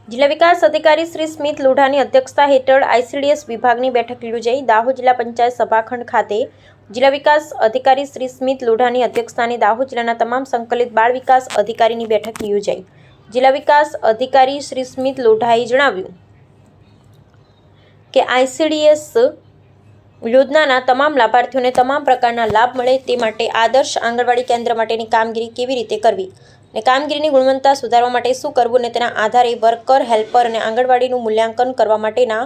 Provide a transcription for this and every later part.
જિલ્લા વિકાસ અધિકારી શ્રી સ્મિત લોઢાની અધ્યક્ષતા હેઠળ આઈસીડીએસ વિભાગની બેઠક યોજાઈ. દાહોદ જિલ્લા પંચાયત સભાખંડ ખાતે જિલ્લા વિકાસ અધિકારી શ્રી સ્મિત લોઢાની અધ્યક્ષતાની દાહોદ જિલ્લાના તમામ સંકલિત બાળ વિકાસ અધિકારીની બેઠક યોજાઈ. જિલ્લા વિકાસ અધિકારી શ્રી સ્મિત લોઢાએ જણાવ્યું કે આઈસીડીએસ યોજનાના તમામ લાભાર્થીઓને તમામ પ્રકારના લાભ મળે તે માટે આદર્શ આંગણવાડી કેન્દ્ર માટેની કામગીરી કેવી રીતે કરવી અને કામગીરીની ગુણવત્તા સુધારવા માટે શું કરવું અને તેના આધારે વર્કર, હેલ્પર અને આંગણવાડીનું મૂલ્યાંકન કરવા માટેના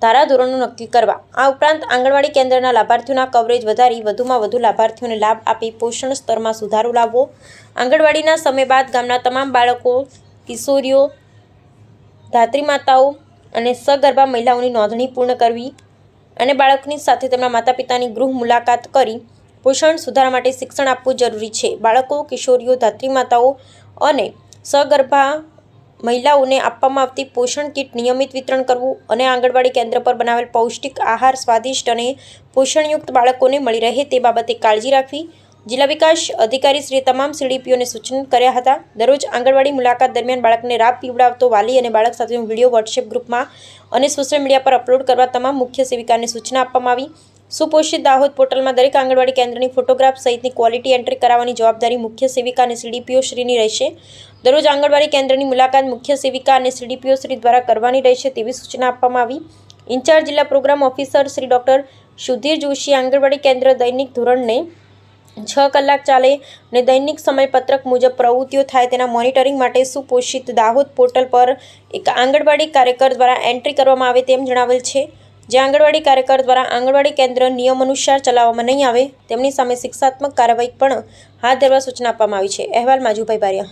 ધારાધોરણો નક્કી કરવા. આ ઉપરાંત આંગણવાડી કેન્દ્રના લાભાર્થીઓના કવરેજ વધારી વધુમાં વધુ લાભાર્થીઓને લાભ આપી પોષણ સ્તરમાં સુધારો લાવવો. આંગણવાડીના સમય બાદ ગામના તમામ બાળકો, કિશોરીઓ, ધાત્રી માતાઓ અને સગર્ભા મહિલાઓની નોંધણી પૂર્ણ કરવી અને બાળકની સાથે તેમના માતા પિતાની ગૃહ મુલાકાત કરી પોષણ સુધારા માટે શિક્ષણ આપવું જરૂરી છે. બાળકો, કિશોરીઓ, ધાત્રી માતાઓ અને સગર્ભા મહિલાઓને આપવામાં આવતી પોષણ કીટ નિયમિત વિતરણ કરવું અને આંગણવાડી કેન્દ્ર પર બનાવેલ પૌષ્ટિક આહાર સ્વાદિષ્ટ અને પોષણયુક્ત બાળકોને મળી રહે તે બાબતે કાળજી રાખવી. જિલ્લા વિકાસ અધિકારીશ્રીએ તમામ સીડીપીઓને સૂચન કર્યા હતા. દરરોજ આંગણવાડી મુલાકાત દરમિયાન બાળકને રાબ પીવડાવતો વાલી અને બાળક સાથેનો વિડીયો વોટ્સએપ ગ્રુપમાં અને સોશિયલ મીડિયા પર અપલોડ કરવા તમામ મુખ્ય સેવિકાને સૂચના આપવામાં આવી. સુપોષિત દાહોદ પોર્ટલમાં દરેક આંગણવાડી કેન્દ્રની ફોટોગ્રાફ સહિતની ક્વોલિટી એન્ટ્રી કરાવવાની જવાબદારી મુખ્ય સેવિકા અને સીડીપીઓ શ્રીની રહેશે. દરરોજ આંગણવાડી કેન્દ્રની મુલાકાત મુખ્ય સેવિકા અને સીડીપીઓ શ્રી દ્વારા કરવાની રહેશે તેવી સૂચના આપવામાં આવી. ઇન્ચાર્જ જિલ્લા program officer Shri doctor Sudhir Joshi આંગણવાડી કેન્દ્ર દૈનિક ધોરણે 6 કલાક ચાલે અને દૈનિક સમયપત્રક મુજબ પ્રવૃત્તિઓ થાય તેના મોનિટરિંગ માટે સુપોષિત દાહોદ પોર્ટલ પર એક આંગણવાડી કાર્યકર દ્વારા એન્ટ્રી કરવામાં આવે તેમ જણાવેલ છે. જે આંગણવાડી કાર્યકર દ્વારા આંગણવાડી કેન્દ્ર નિયમ અનુસાર ચલાવવામાં નહીં આવે તેમની સામે શિક્ષાત્મક કાર્યવાહી પણ હાથ ધરવા સૂચના આપવામાં આવી છે. અહેવાલ માજુભાઈ બારિયા.